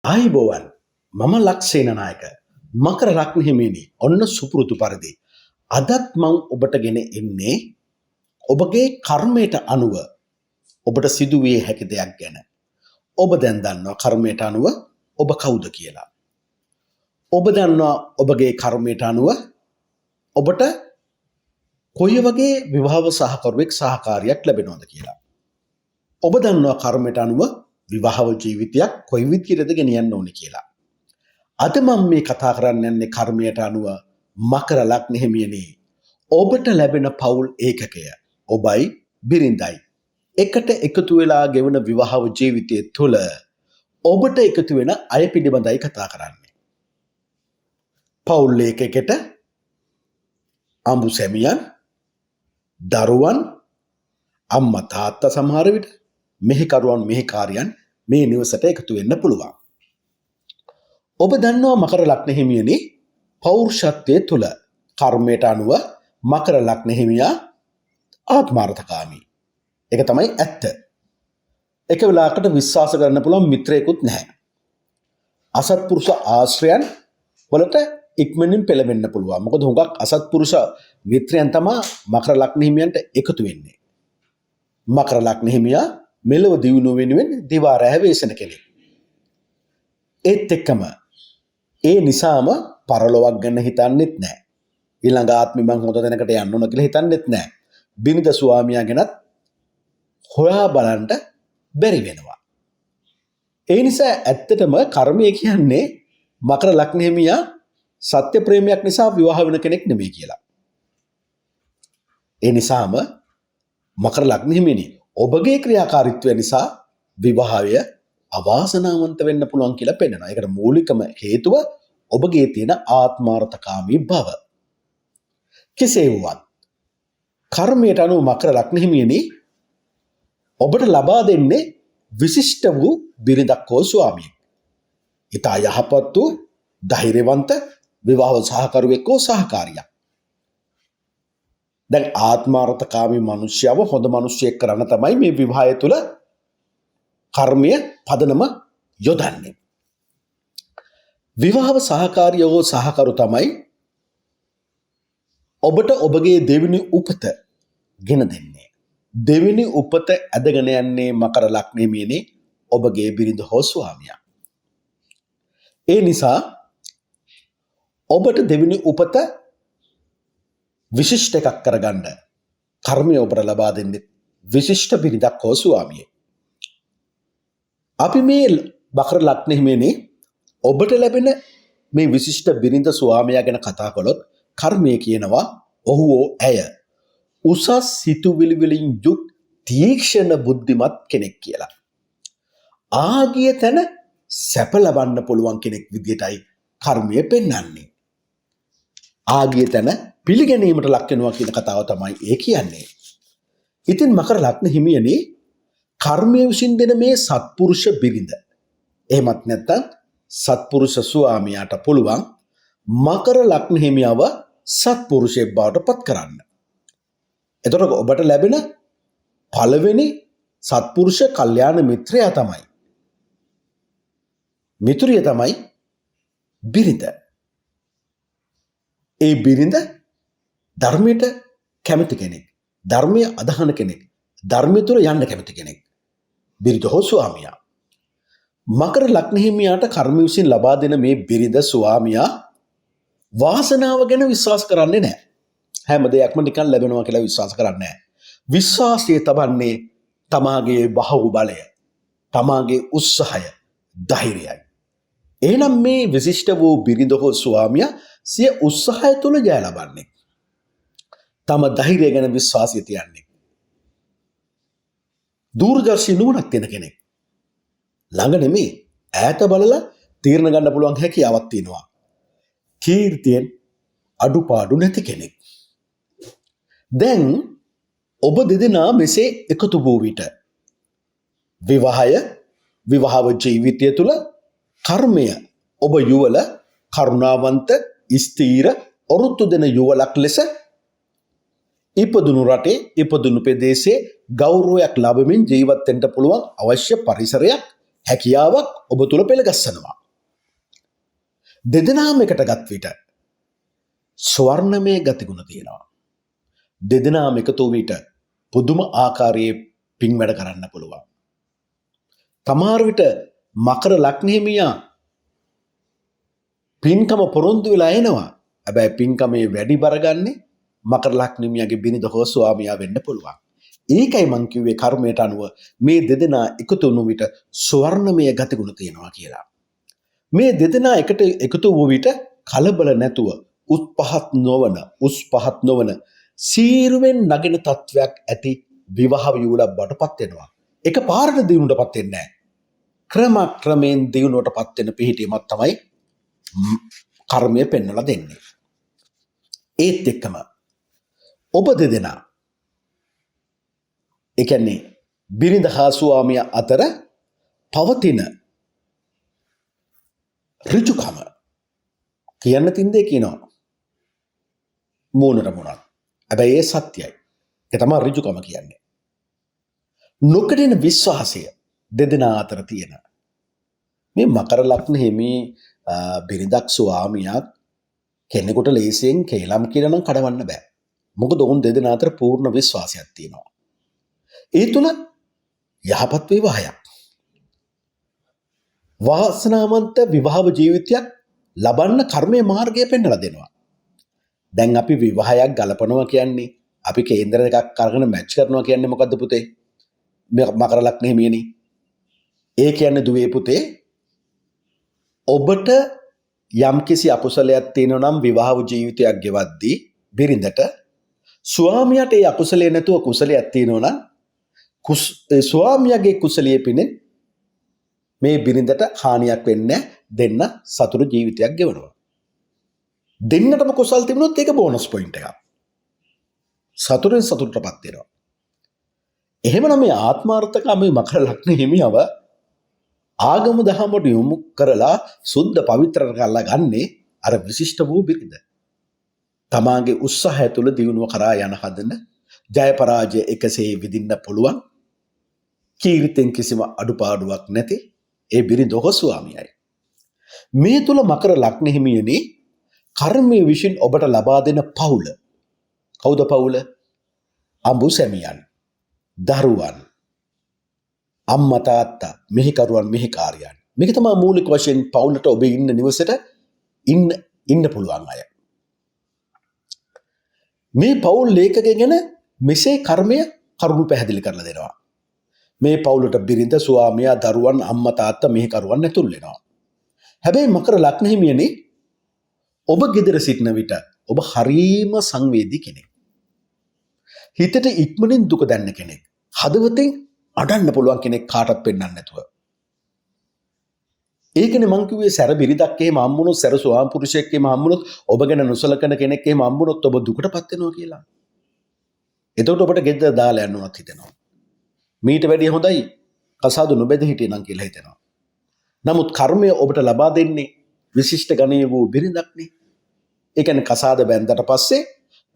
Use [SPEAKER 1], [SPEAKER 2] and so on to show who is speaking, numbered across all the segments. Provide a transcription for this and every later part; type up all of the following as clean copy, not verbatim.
[SPEAKER 1] ආයිබෝවන් මම ලක්ෂේන නායක මකර ලග්න හිමියනි ඔන්න සුපුරුදු පරිදි අදත් මම ඔබට ගෙන එන්නේ ඔබගේ කර්මයට අනුව ඔබට සිදුවිය හැකි දෙයක් ගැන. ඔබ දැන් දන්නවා කර්මයට අනුව ඔබ කවුද කියලා. ඔබ දන්නවා ඔබගේ කර්මයට අනුව ඔබට කොයි වගේ විවාහ සහකරුවෙක් සහකාරියක් ලැබෙනවද කියලා. ඔබ දන්නවා කර්මයට අනුව විවාහ ජීවිතයක් කොයි විදිහටද ගෙනියන්න ඕනේ කියලා. අද මම මේ කතා කරන්න යන්නේ කර්මයට අනුව මකර ලග්න හිමියනි ඔබට ලැබෙන පෞල් ඒකකය ඔබයි බිරිඳයි එකට එකතු වෙලා ගෙවන විවාහ ජීවිතය තුළ ඔබට එකතු වෙන අය පිළිබඳයි කතා කරන්නේ. පෞල් ඒකකයට අඹු සැමියන්, දරුවන්, අම්මා තාත්තා සමහර විට මෙහෙකරුවන් මෙහෙකාරියන් මේ නිවසට එකතු වෙන්න පුළුවන්. ඔබ දන්නවා මකර ලග්න හිමියනි පෞරුෂත්වයේ තුල කර්මයට අනුව මකර ලග්න හිමියා ආත්මාර්ථකාමී. ඒක තමයි ඇත්ත. එක වෙලාවකට විශ්වාස කරන්න පුළුවන් මිත්‍රයෙකුත් නැහැ. අසත්පුරුෂ ආශ්‍රයන් වලට ඉක්මනින් පෙළඹෙන්න පුළුවන්. මොකද හුඟක් අසත්පුරුෂ මිත්‍රයන් තමයි මකර ලග්න හිමියන්ට එකතු වෙන්නේ. මකර ලග්න හිමියා මෙලව දියුණුව වෙනුවෙන් දිවා රැහැ වේසන කෙනෙක්. ඒත් එක්කම ඒ නිසාම පරලොවක් ගැන හිතන්නෙත් නැහැ. ඊළඟ ආත්මෙ මං හොඳ තැනකට යන්න ඕන කියලා හිතන්නෙත් නැහැ. බිරිඳ ස්වාමියා ගැනත් හොයා බලන්න බැරි වෙනවා. ඒ නිසා ඇත්තටම කර්මය කියන්නේ මකර ලග්න හිමියා සත්‍ය ප්‍රේමයක් නිසා විවාහ වෙන කෙනෙක් නෙමෙයි කියලා. ඒ නිසාම මකර ලග්න හිමියනි ඔබගේ ක්‍රියාකාරීත්වය නිසා විවාහය අවාසනාවන්ත වෙන්න පුළුවන් කියලා පෙන්නනවා. ඒකට මූලිකම හේතුව ඔබගේ තියෙන ආත්මාර්ථකාමී බව. කෙසේ වුවත් කර්මයට අනුව මකර ලග්න හිමියනි ඔබට ලබා දෙන්නේ විශිෂ්ට වූ බිරිඳක් හෝ ස්වාමියෙක්. ඊට යහපත් වූ ධෛර්යවන්ත විවාහ සහකරුවෙක් හෝ සහකාරියක්. දැන් ආත්මාර්ථකාමී මිනිස්යව හොඳ මිනිස්සෙක් කරන්න තමයි මේ විවාහය තුළ කර්මය පදනම යොදන්නේ. විවාහ සහකාරියෝ සහකරු තමයි ඔබට ඔබගේ දෙවෙනි උපත ගෙන දෙන්නේ. දෙවෙනි උපත ඇදගෙන යන්නේ මකර ලග්න හිමියනි ඔබගේ බිරිඳ හෝ ස්වාමියා. ඒ නිසා ඔබට දෙවෙනි උපත විශිෂ්ට එකක් කරගන්න කර්මය ඔබට ලබා දෙන්නේ විශිෂ්ට බිරිඳක් හෝ ස්වාමියෙක්. අපි මේ මකර ලග්න හිමියනි ඔබට ලැබෙන මේ විශිෂ්ට බිරිඳ ස්වාමියා ගැන කතා කළොත් කර්මය කියනවා ඔහු ඇය උසස් සිතුවිලි වලින් යුත් තීක්ෂණ බුද්ධිමත් කෙනෙක් කියලා. ආගිය තැන සැප ලබන්න පුළුවන් කෙනෙක් විදියටයි කර්මය පෙන්වන්නේ. ආගිය තැන පිළිගැනීමට ලක් වෙනවා කියන කතාව තමයි ඒ කියන්නේ. ඉතින් මකර ලග්න හිමියනි කර්මය විසින් දෙන මේ සත්පුරුෂ බිරිඳ එහෙමත් නැත්නම් සත්පුරුෂ ස්වාමියාට පුළුවන් මකර ලග්න හිමියව සත්පුරුෂයෙක් බවට පත් කරන්න. එතකොට ඔබට ලැබෙන පළවෙනි සත්පුරුෂ කල්යාණ මිත්‍රයා තමයි මිතුරිය තමයි බිරිඳ. ඒ බිරිඳ ධර්මයට කැමති කෙනෙක්, ධර්මය අදහන කෙනෙක්, ධර්මය තුළ යන්න කැමති කෙනෙක්. බිරිඳ හෝ ස්වාමියා. මකර ලග්න හිමියාට කර්ම විසින් ලබා දෙන මේ බිරිඳ ස්වාමියා වාසනාව ගැන විශ්වාස කරන්නේ නැහැ. හැම දෙයක්ම නිකන් ලැබෙනවා කියලා විශ්වාස කරන්නේ නැහැ. විශ්වාසය තබන්නේ තමාගේ බහුබලය, තමාගේ උත්සාහය, ධෛර්යයයි. එහෙනම් මේ විශිෂ්ට වූ බිරිඳ හෝ ස්වාමියා සිය උත්සාහය තුළ ජය ලබන්නේ. තම ධෛර්යය ගැන විශ්වාසය තියන්නේ. දූරදර්ශී නුවණක් තියෙන කෙනෙක්. ළඟ නෙමෙයි ඈත බලලා තීරණ ගන්න පුළුවන් හැකියාවක් තියෙනවා. කීර්තියෙන් අඩුපාඩු නැති කෙනෙක්. දැන් ඔබ දෙදෙනා මෙසේ එකතු වූ විට විවාහ ජීවිතය තුළ කර්මය ඔබ යුවල කරුණාවන්ත ස්ථීර ඔරුත්තු දෙන යුවලක් ලෙස ඉපදුණු රටේ ඉපදුණු ප්‍රදේශයේ ගෞරවයක් ලැබෙමින් ජීවත් වෙන්න පුළුවන් අවශ්‍ය පරිසරයක් හැකියාවක් ඔබ තුළ පෙළගස්සනවා. දෙදෙනාම එකට ගත් විට ස්වර්ණමය ගතිගුණ තියෙනවා. දෙදෙනාම එකතු විට පුදුම ආකාරයේ පින් වැඩ කරන්න පුළුවන්. තමාර විට මකර ලග්නහිමියා පින්කම පොරොන්දු වෙලා එනවා. හැබැයි පින්කමේ වැඩි බරගන්නේ මකර ලග්නහිමියාගේ බිරිඳ හෝ ස්වාමියා වෙන්න පුළුවන්. ඒකයි මං කිව්වේ කර්මයට අනුව මේ දෙදෙනා එකතු වුණු විට ස්වර්ණමය ගතිගුණ තියෙනවා කියලා. මේ දෙදෙනා එකට එකතු වූ විට කලබල නැතුව උස් පහත් නොවන සීරුවෙන් නගින තත්වයක් ඇති විවාහ වියුලක් බඩපත් වෙනවා. එක පාරට දිනුවටපත් වෙන්නේ නැහැ. ක්‍රමයෙන් දිනුවටපත් වෙන පිහිටීමක් තමයි කර්මය පෙන්වලා දෙන්නේ. ඒත් එක්කම ඔබ දෙදෙනා ඒ කියන්නේ බිරිඳ හා ස්වාමියා අතර පවතින ඍජුකම කියන්න තින් දෙය කියනවා. මූණට මොනක්. හැබැයි ඒ සත්‍යයි. ඒ තමයි ඍජුකම කියන්නේ. නොකඩෙන විශ්වාසය දෙදෙනා අතර තියෙන. මේ මකර ලග්න හිමි බිරිඳක් ස්වාමියාක් කෙනෙකුට ලේසියෙන් කේලම් කියලා නම් කඩවන්න බෑ. මොකද ඔවුන් දෙදෙනා අතර පූර්ණ විශ්වාසයක් තියෙනවා. ඒ තුල යහපත් විවාහයක් වාසනාවන්ත විවාහ ජීවිතයක් ලබන්න කර්මයේ මාර්ගය පෙන්වලා දෙනවා. දැන් අපි විවාහයක් ගලපනවා කියන්නේ අපි කේන්දර දෙකක් අරගෙන මැච් කරනවා කියන්නේ මොකද්ද පුතේ? මකර ලග්න හිමියනි. ඒ කියන්නේ දුවේ පුතේ ඔබට යම්කිසි අකුසලයක් තියෙනවා නම් විවාහ ජීවිතයක් ගෙවද්දී බිරිඳට ස්වාමියාට ඒ අකුසලයේ නැතුව කුසලයක් තියෙනවා නම් ස්වාමියාගේ කුසලියේ පිණින් මේ බිරිඳට හානියක් වෙන්නේ දෙන්න සතුරු ජීවිතයක් ගෙවනවා. දෙන්නටම කුසල් තිබුණොත් ඒක බෝනස් පොයින්ට් එකක්. සතුරෙන් සතුටටපත් වෙනවා. එහෙමනම් මේ ආත්මාර්ථකාමී මකර ලග්න හිමියව ආගම දහමට යොමු කරලා සුද්ධ පවිත්‍ර කරලා ගන්නේ අර විශිෂ්ට වූ බිරිඳ. තමාගේ උත්සාහය තුළ දියුණුව කරා යන හදන ජය පරාජය එකසේ විඳින්න පුළුවන් කීර්තියෙන් කිසිම අඩුපාඩුවක් නැති ඒ බිරිඳ ඔහු ස්වාමියයි. මේ තුල මකර ලග්න හිමියනි කර්මයේ විසින් ඔබට ලබා දෙන පවුල. කවුද පවුල? අඹු සැමියන්, දරුවන්, අම්මා තාත්තා, මෙහිකරුවන් මෙහිකාරියන්. මේක තමයි මූලික වශයෙන් පවුලට ඔබ ඉන්න නිවසට ඉන්න පුළුවන් අය. මේ පවුල් ලේඛකය ගැන මෙසේ කර්මය කරුණු පැහැදිලි කරලා දෙනවා. මේ පවුලට බිරිඳ, ස්වාමියා, දරුවන්, අම්මා තාත්තා, මෙහිකරුවන් ඇතුල් වෙනවා. හැබැයි මකර ලග්න හිමියනි ඔබ ගෙදර සිටින විට ඔබ හරීම සංවේදී කෙනෙක්. හිතට ඉක්මනින් දුක දැනෙන කෙනෙක්. හදවතින් අඩන්න පුළුවන් කෙනෙක් කාටවත් පෙන්වන්න නැතුව. ඒකනේ මං කිව්වේ සැර බිරිඳක් එහෙම හම්බුනොත්, සැර ස්වාම පුරුෂයෙක් එහෙම හම්බුනොත්, ඔබ ගැන නොසලකන කෙනෙක් එහෙම හම්බුනොත් ඔබ දුකටපත් වෙනවා කියලා. එතකොට ඔබට ගෙදර දාලා යන්නවත් හිතෙනවා. මීට වැඩිය හොඳයි කසාද නොබැද හිටියනම් කියලා හිතෙනවා. නමුත් කර්මය ඔබට ලබා දෙන්නේ විශිෂ්ට ගණයේ වූ බිරිඳක්නේ. ඒ කියන්නේ කසාද බැන්දට පස්සේ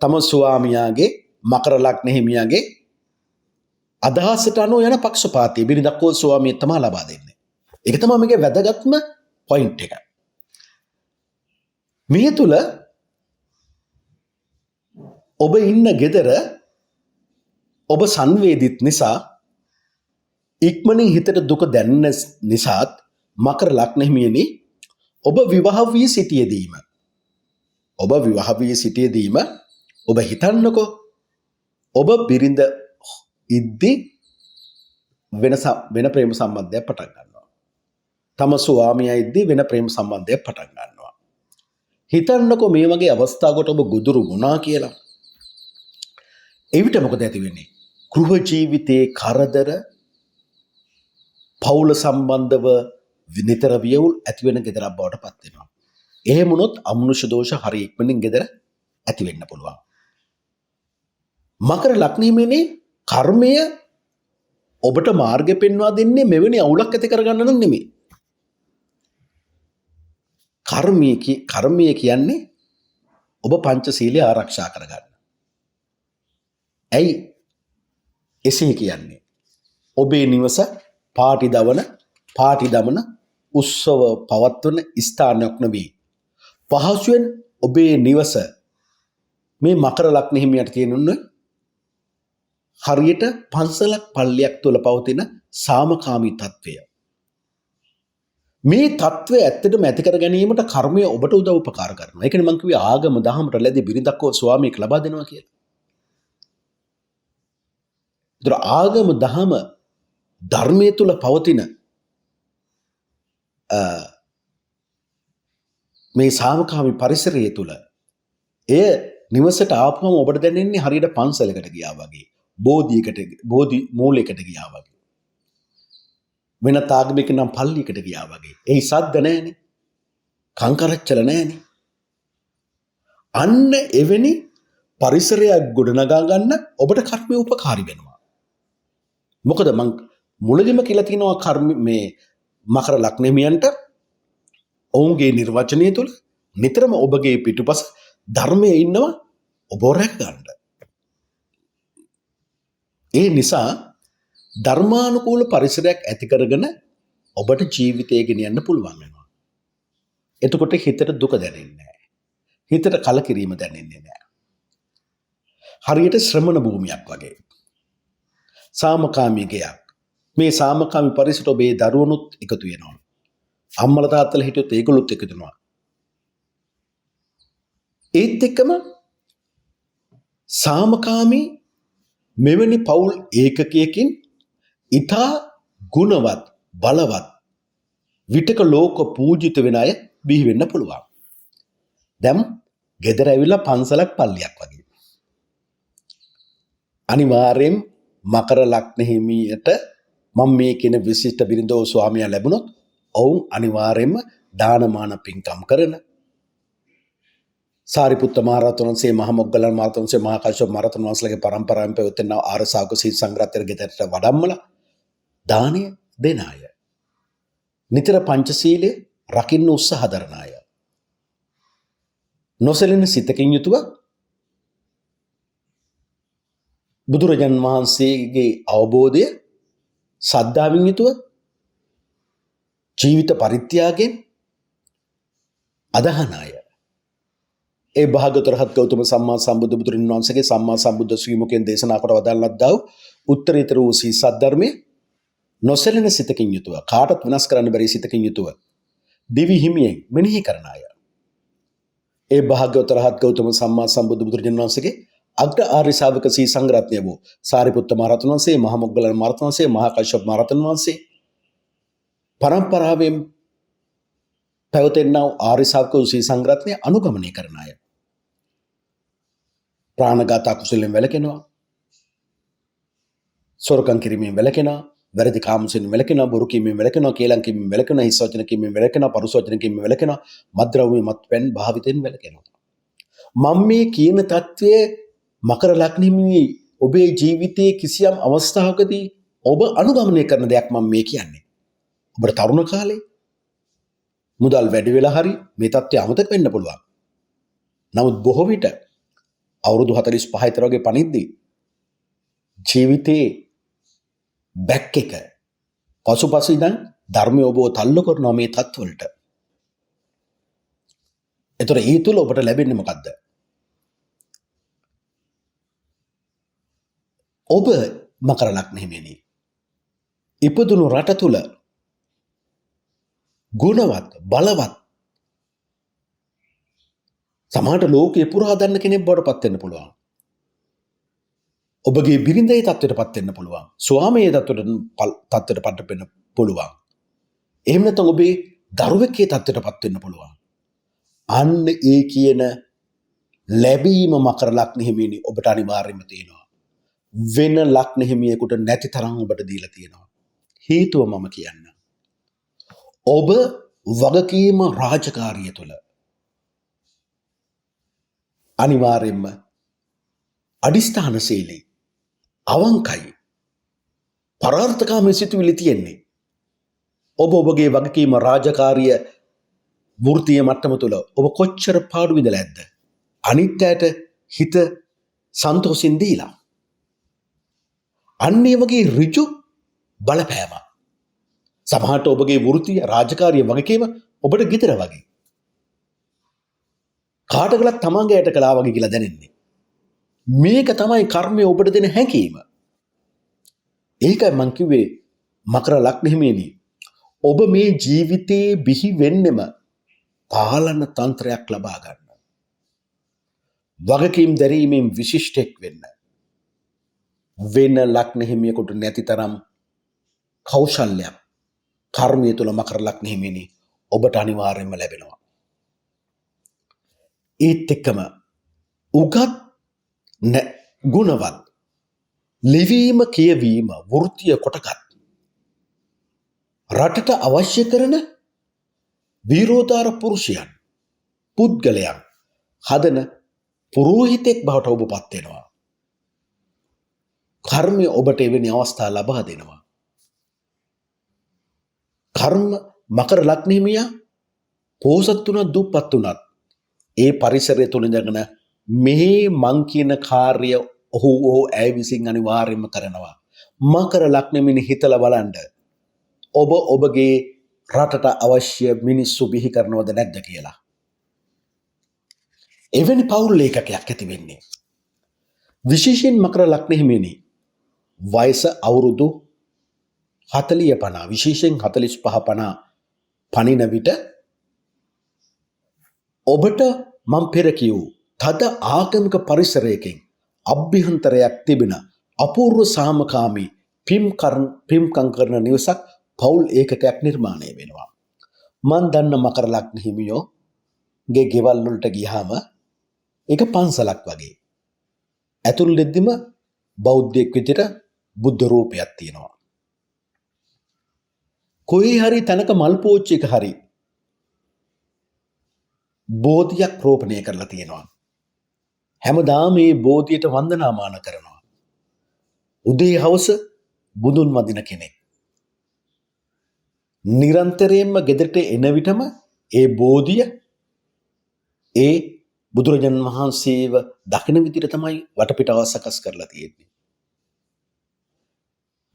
[SPEAKER 1] තම ස්වාමියාගේ මකර ලග්න හිමියාගේ අදහසට අනුව යන පක්ෂපාතී බිරිඳක් හෝ ස්වාමියෙක් තමයි ලබා දෙන්නේ. ඒක තමයි මේකේ වැදගත්ම පොයින්ට් එක. මේ තුල ඔබ ඉන්න ගෙදර ඔබ සංවේදීත් නිසා ඉක්මනින් හිතට දුක දැනෙන නිසාත් මකර ලග්න හිමියනි ඔබ විවාහ වී සිටියදීම ඔබ හිතන්නකෝ ඔබ බිරිඳ ඉද්දි වෙන ප්‍රේම සම්බන්ධයක් පටන් ගන්නවා. තම ස්වාමියා ඉද්දි වෙන ප්‍රේම සම්බන්ධයක් පටන් ගන්නවා. හිතන්නකෝ මේ වගේ අවස්ථාවකට ඔබ ගොදුරු වුණා කියලා. එවිට මොකද ඇති වෙන්නේ? ගෘහ ජීවිතයේ කරදර පවුල සම්බන්ධව නිතර වියවුල් ඇති වෙන ගෙදරක් බවට පත් වෙනවා. එහෙම වුණොත් අමනුෂ්‍ය දෝෂ හරි ඉක්මනින් ගෙදර ඇති වෙන්න පුළුවන්. මකර ලග්න හිමියනේ කර්මය ඔබට මාර්ගය පෙන්වා දෙන්නේ මෙවැනි අවුලක් ඇති කරගන්න නම් නෙමෙයි. කර්මය කියන්නේ ඔබ පංචශීලය ආරක්ෂා කරගන්න. ඇයි එසේ කියන්නේ? ඔබේ නිවස පාටි දවන පාටි දමන උත්සව පවත්වන ස්ථානයක් නෙවෙයි. පහසුවෙන් ඔබේ නිවස මේ මකර ලග්න හිමියට තියෙනුනේ හරියට පන්සලක් පල්ලියක් තුල පවතින සාමකාමී තත්වය. මේ තත්වය ඇත්තටම ඇති කර ගැනීමට කර්මය ඔබට උදව් උපකාර කරනවා. ඒකනේ මම කිව්වේ ආගම දහමට ලැබි බිරිඳක් හෝ ස්වාමියෙක් ලබා දෙනවා කියලා. ඒතර ආගම දහම ධර්මයේ තුල පවතින මේ සාමකාමී පරිසරය තුල එය නිවසට ආපුවම ඔබට දැනෙන්නේ හරියට පන්සලකට ගියා වගේ. බෝධි මූලයකට ගියා වගේ. වෙන තාගමක නම් පල්ලියකට ගියා වගේ. එයි සද්ද නැහැනේ. කංකරච්චල නැහැනේ. අන්න එවැනි පරිසරයක් ගොඩනගා ගන්න ඔබට කර්මය උපකාරී වෙනවා. මොකද මං මුලදිම කියලා තිනවා කර්ම මේ මකර ලග්නෙමියන්ට ඔවුන්ගේ නිර්වචනය තුළ නිතරම ඔබගේ පිටුපස ධර්මයේ ඉන්නවා ඔබ රැක ගන්න. ඒ නිසා ධර්මානුකූල පරිසරයක් ඇති කරගෙන ඔබට ජීවිතය ගෙනියන්න පුළුවන් වෙනවා. එතකොට හිතට දුක දැනෙන්නේ නැහැ. හිතට කලකිරීම දැනෙන්නේ නැහැ. හරියට ශ්‍රමණ භූමියක් වගේ. සාමකාමී ගයක්. මේ සාමකාමී පරිසරයට ඔබේ දරුවනුත් එකතු වෙනවා. අම්මලා තාත්තලා හිටියොත් ඒගොල්ලොත් එකතු වෙනවා. ඒත් එක්කම සාමකාමී මෙවැනි පවුල් ඒකකයකින් ඊතා ගුණවත් බලවත් විටක ලෝක පූජිත වෙන අය බිහි වෙන්න පුළුවන්. දැන් ගෙදර ඇවිල්ලා පන්සලක් පල්ලියක් වගේ. අනිවාර්යෙන් මකර ලග්න හිමියට මම මේ කියන විශිෂ්ට බිරිඳෝ ස්වාමියා ලැබුණොත් ඔවුන් අනිවාර්යෙන්ම දානමාන පින්කම් කරන සාරිපුත්ත මහරහතන් වහන්සේ මහ මොග්ගලන් මහරහතන් වහන්සේ මහා කාශ්‍යප මහරහතන් වහන්සේලාගේ පරම්පරාවෙන් පැවතෙන ආරසාවක සීල් සංග්‍රහතර ගෙදරට වඩම්මලා දානය දෙන අය. නිතර පංචශීලයේ රකින්න උත්සාහ දරන අය. නොසැලෙන සිතකින් යුතුව බුදුරජාන් වහන්සේගේ අවබෝධය සද්ධාවෙන් යුතුව ජීවිත පරිත්‍යාගයෙන් අදහන අය. ඒ භාග්‍යවතුන් රහත් ගෞතම සම්මා සම්බුදු බුදුරන් වහන්සේගේ සම්මා සම්බුද්ධ ශ්‍රී මුඛයෙන් දේශනා කොට වදාළා වූ උත්තරීතර වූ සී සද්ධර්මයේ නොසැලෙන සිතකින් යුතුව කාටත් විනාශ කරන්න බැරි සිතකින් යුතුව දිවි හිමියෙන් මෙනෙහි කරන අය. ඒ භාග්‍යවතුන් රහත් ගෞතම සම්මා සම්බුදු බුදුරජාණන් වහන්සේගේ අග්‍ර ආර්ය ශ්‍රාවක සී සංඝරත්නය වූ සාරිපුත්ත මහරහතන් වහන්සේ මහ මොග්ගලන් මහරහතන් වහන්සේ මහා කාශ්‍යප මහරහතන් වහන්සේ පරම්පරාවෙන් පැවතෙනා ආර්ය ශ්‍රාවක සී සංඝරත්නය අනුගමනය කරන අය. ප්‍රාණඝාත කුසලෙන් වැළකෙනවා. සොරකම් කිරීමෙන් වැළකෙනවා. වැරදි කාමසෙන් වැළකෙනවා. බොරු කීමෙන් වැළකෙනවා. කේලම් කීමෙන් වැළකෙනවා. හිස් වචන කීමෙන් වැළකෙනවා. පරුස වචන කීමෙන් වැළකෙනවා. මත්ද්‍රව්‍ය මත්පැන් භාවිතෙන් වැළකෙනවා. මම මේ කියන தત્ත්වය මකර ලග්නෙමි ඔබේ ජීවිතයේ කිසියම් අවස්ථාවකදී ඔබ අනුගමනය කරන දෙයක් මම මේ කියන්නේ. ඔබට තරුණ කාලේ මුදල් වැඩි වෙලා හරි මේ தત્ත්වය අමතක වෙන්න පුළුවන්. නමුත් බොහෝ විට අවුරුදු 45 විතර වගේ පණිද්දී ජීවිතේ බැක් එක පසුපස ඉඳන් ධර්මය ඔබව තල්ලු කරනවා මේ தත්වලට. ඒතර ඒ තුල ඔබට ලැබෙන්නේ මොකද්ද? ඔබ මකර ලග්න හිමියනි ඉපදුණු රට තුල ගුණවත් බලවත් සමාජ ලෝකේ පුරා දන්න කෙනෙක් බවට පත් වෙන්න පුළුවන්. ඔබගේ බිරිඳේ තත්ත්වයට පත් වෙන්න පුළුවන්. ස්වාමියේ තත්ත්වයට පත් වෙන්න පුළුවන්. එහෙම නැත්නම් ඔබේ දරුවෙක්ගේ තත්ත්වයට පත් වෙන්න පුළුවන්. අන්න ඒ කියන ලැබීම මකර ලග්න හිමියනි ඔබට අනිවාර්යයෙන්ම තියෙනවා. වෙන ලග්න හිමියෙකුට නැති තරම් ඔබට දීලා තියෙනවා. හේතුව මම කියන්න. ඔබ වගකීම රාජකාරිය තුළ අනිවාර්යෙන්ම අදිස්ථානශීලී අවංකයි පරාර්ථකාමී සිතුවිලි තියෙන්නේ. ඔබ ඔබගේ වගකීම රාජකාරිය වෘත්තීය මට්ටම තුළ ඔබ කොච්චර පාඩු විඳලා ඇද්ද? අනිත් අයට හිත සන්තෝෂෙන් දීලා. අන්න ඒ වගේ ඍජු බලපෑම සමහරට ඔබගේ වෘත්තිය රාජකාරිය වගකීම ඔබට ගෙදර වගේ. කාටකලත් තමන්ගේ යට කළා වගේ කියලා දැනෙන්නේ. මේක තමයි කර්මය ඔබට දෙන හැඟීම. ඒකයි මං කිව්වේ මකර ලග්න හිමියනි ඔබ මේ ජීවිතේ බිහි වෙන්නෙම පාලන තන්ත්‍රයක් ලබා ගන්න. වගකීම් දැරීමෙන් විශිෂ්ටෙක් වෙන්න. වෙන ලග්න හිමියෙකුට නැති තරම් කෞශල්‍යයක් කර්මය තුළ මකර ලග්න හිමියනි ඔබට අනිවාර්යයෙන්ම ලැබෙනවා. ඒත් එක්කම උගත් ගුණවත් ලිවීම කියවීම වෘත්තිය කොටගත් රටට අවශ්‍ය කරන වීරෝදාර පුරුෂයන් පුද්ගලයන් හදන පුරෝහිතෙක් බවට ඔබ පත් වෙනවා. කර්මය ඔබට එවැනි අවස්ථා ලබා දෙනවා. කර්ම මකර ලග්න හිමියා පෝසත් වුණත් දුප්පත් වුණත් ඒ පරිසරය තුල ඉඳගෙන මේ මං කියන කාර්ය ඔහු ඇය විසින් අනිවාර්යයෙන්ම කරනවා. මකර ලග්න හිමිනි හිතලා බලන්න. ඔබ ඔබගේ රටට අවශ්‍ය මිනිස්සු බිහි කරනවද නැද්ද කියලා. එවැනි පෞල් ලේඛකයක් ඇති වෙන්නේ. විශේෂයෙන් මකර ලග්න හිමිනි වයස අවුරුදු 40-50 විශේෂයෙන් 45-50 පණින විට ඔබට මම පෙර කියූ තද ආගමික පරිසරයකින් අභ්‍යන්තරයක් තිබෙන අපූර්ව සාමකාමී පිම්කම් කරන නිවසක් පෞල් ඒකකයක් නිර්මාණය වෙනවා. මන් දන්න මකර ලග්න හිමියෝ ගේ ගෙවල් වලට ගියාම ඒක පන්සලක් වගේ. ඇතුල් දෙද්දිම බෞද්ධයෙක් විදිහට බුද්ධ රූපයක් තියෙනවා. කොහේ හරි තැනක මල් පෝච්චියක හරි බෝධියක් රෝපණය කරලා තියෙනවා. හැමදාම මේ බෝධියට වන්දනාමාන කරනවා. උදේ හවස බුදුන් වදින කෙනෙක්. නිරන්තරයෙන්ම ගෙදරට එන විටම ඒ බෝධිය ඒ බුදුරජාණන් වහන්සේව දකින විදිහට තමයි වටපිටාව සකස් කරලා තියෙන්නේ.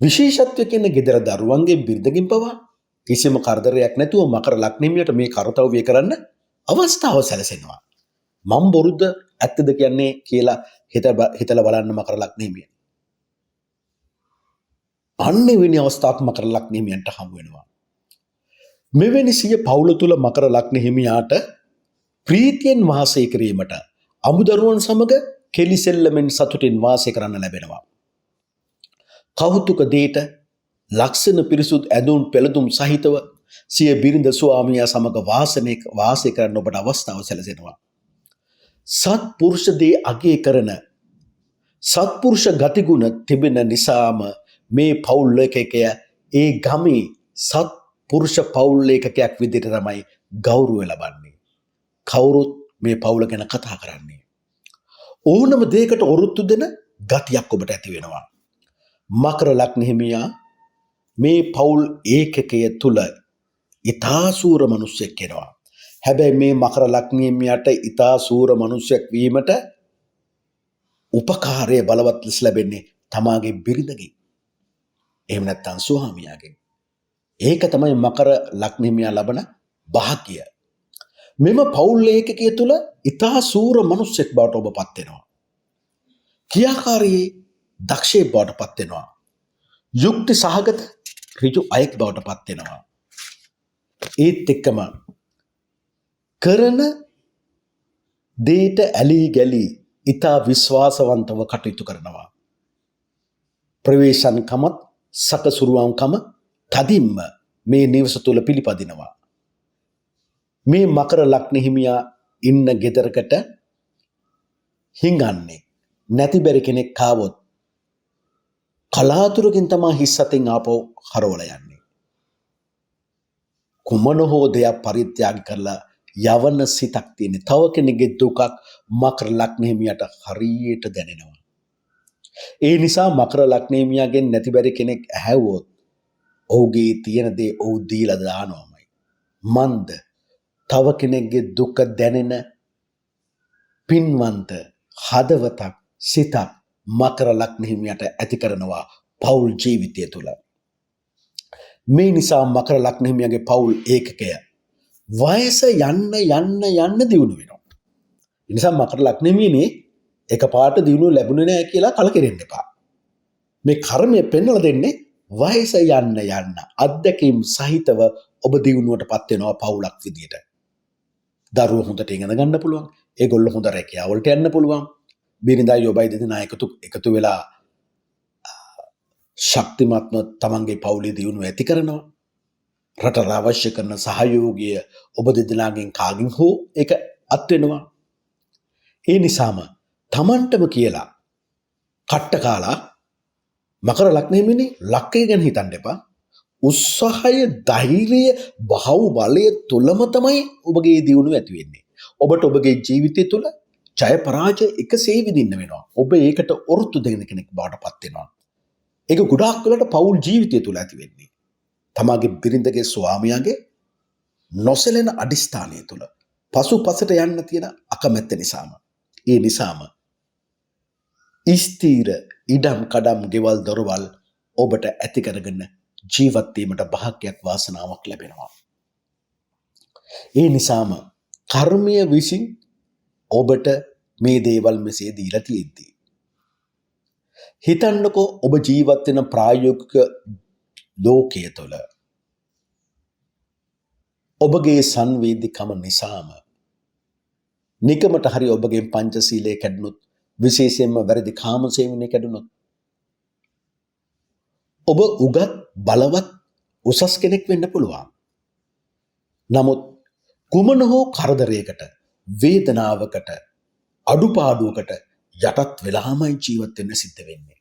[SPEAKER 1] විශේෂත්වයක් ඉන්න ගෙදර දරුවන්ගේ බිරිඳකින් පවා කිසිම කරදරයක් නැතුව මකර ලග්න හිමියට මේ කර්තව්‍ය කරන්න අවස්ථාව සැලසෙනවා. මම බොරුද ඇත්තද කියන්නේ කියලා හිතලා බලන්න මකර ලග්න හිමියන්. අන්නේ වෙන අවස්ථාවක් මකර ලග්න හිමියන්ට හමු වෙනවා. මෙවැනි සිය පවුල තුල මකර ලග්න හිමියාට ප්‍රීතියෙන් වාසය කිරීමට අමුදරුවන් සමග කෙලිසෙල්ලමෙන් සතුටින් වාසය කරන්න ලැබෙනවා. කෞතුක දේට ලක්ෂණ පිරිසුදු ඇඳුම් පෙළඳුම් සහිතව සිය බිරිඳ ස්වාමියා සමග වාසය කරන්න ඔබට අවස්ථාව සැලසෙනවා. සත්පුරුෂ දේ අගය කරන සත්පුරුෂ ගතිගුණ තිබෙන නිසාම මේ පෞල් ලේඛකය ඒ ගමේ සත්පුරුෂ පෞල් ලේඛකයක් විදිහට තමයි ගෞරවය ලබන්නේ. කවුරුත් මේ පෞල ගැන කතා කරන්නේ. ඕනම දෙයකට ඔරොත්තු දෙන ගතියක් ඔබට ඇති වෙනවා. මකර ලග්න හිමියා මේ පෞල් ඒකකය තුල ඊතා සූර මිනිසෙක් වෙනවා. හැබැයි මේ මකර ලග්න හිමියාට ඊතා සූර මිනිසෙක් වීමට උපකාරය බලවත් ලෙස ලැබෙන්නේ තමාගේ බිරිඳගෙන්. එහෙම නැත්නම් ස්වාමියාගෙන්. ඒක තමයි මකර ලග්න හිමියා ලබන භාග්‍ය. මෙම පෞල් ඒකකය තුල ඊතා සූර මිනිසෙක් බවට ඔබ පත් වෙනවා. ක්‍රියාකාරී දක්ෂයෙක් බවට පත් වෙනවා. යුක්ති සහගත ඍජු අයෙක් බවට පත් වෙනවා. ඒත් එක්කම කරන දේට ඇලී ගැලී ඊතා විශ්වාසවන්තව කටයුතු කරනවා. ප්‍රවේශන්කමත් සකසුරුවම්කම තදින්ම මේ නිවස තුල පිළිපදිනවා. මේ මකර ලග්න හිමියා ඉන්න ගෙදරකට හිඟන්නේ නැති බැරි කෙනෙක් ආවොත් කලාතුරකින් තමයි හිස් අතින් ආපහු හරවලා යන්නේ. කුමන හෝ දෙයක් පරිත්‍යාග කරලා යවන සිතක් තියෙන. තව කෙනෙකුගේ දුකක් මකර ලග්න හිමියට හරියට දැනෙනවා. ඒ නිසා මකර ලග්න හිමියාගෙන් නැති බැරි කෙනෙක් ඇහැවුවොත් ඔහුගේ තියෙන දේ ඔහු දීලා දානවාමයි. මන්ද තව කෙනෙක්ගේ දුක දැනෙන පින්වන්ත හදවතක් සිතක් මකර ලග්න හිමියට ඇති කරනවා පෞල් ජීවිතය තුළ. මේ නිසා මකර ලග්න හිමියන්ගේ පවුල් ඒකකය වයස යන්න දියුණු වෙනවා. ඒ නිසා මකර ලග්න හිමියනේ එකපාරට දියුණුව ලැබුණේ නැහැ කියලා කලකිරෙන්න එපා. මේ කර්මය පෙන්වලා දෙන්නේ වයස යන්න අත්දැකීම් සහිතව ඔබ දියුණුවටපත් වෙනවා පවුලක් විදියට. දරුවෝ හොඳට ඉගෙන ගන්න පුළුවන්. ඒගොල්ලෝ හොඳ රැකියාවලට යන්න පුළුවන්. බිරිඳයි ඔබයි දෙදෙනා එකතු වෙලා ශක්තිමත්ව තමන්ගේ පවුලේ දියුණුව ඇති කරනවා. රටට අවශ්‍ය කරන සහයෝගය ඔබ දෙදෙනාගෙන් කාගෙන් හෝ ඒක අත් වෙනවා. ඒ නිසාම තමන්ටම කියලා කට්ට කාලා මකර ලග්න හිමිනේ ලක්කය ගැන හිතන්න එපා. උත්සාහය, ධෛර්යය, බහුබලය තුලම තමයි ඔබගේ දියුණුව ඇති වෙන්නේ. ඔබට ඔබගේ ජීවිතය තුළ ජය පරාජය එකසේ විඳින්න වෙනවා. ඔබ ඒකට ඔරොත්තු දෙන කෙනෙක් බවට පත් වෙනවා. ඒක ගොඩාක් වෙලට පෞල් ජීවිතය තුළ ඇති වෙන්නේ. තමාගේ බිරිඳගේ ස්වාමියාගේ නොසැලෙන අදිස්ථානය තුළ පසුපසට යන්න තියෙන අකමැත්ත නිසාම. ඒ නිසාම ස්ථීර ඉඩම් කඩම් ගෙවල් දොරවල් ඔබට ඇති කරගෙන ජීවත් වීමට භාග්‍යයක් වාසනාවක් ලැබෙනවා. ඒ නිසාම කර්මය විසින් ඔබට මේ දේවල් මෙසේ දීලා තියෙද්දී හිතන්නකෝ ඔබ ජීවත් වෙන ප්‍රායෝගික ලෝකයේ තුළ ඔබගේ සංවේදීකම නිසාම නිකමට හරි ඔබගේ පංචශීලයේ කැඩුණොත්, විශේෂයෙන්ම වැරදි කාමසේවනයේ කැඩුණොත්, ඔබ උගත් බලවත් උසස් කෙනෙක් වෙන්න පුළුවන්. නමුත් කුමන හෝ කරදරයකට, වේදනාවකට, අඩුපාඩුවකට යටත් වෙලාමයි ජීවත් වෙන්න සිද්ධ වෙන්නේ.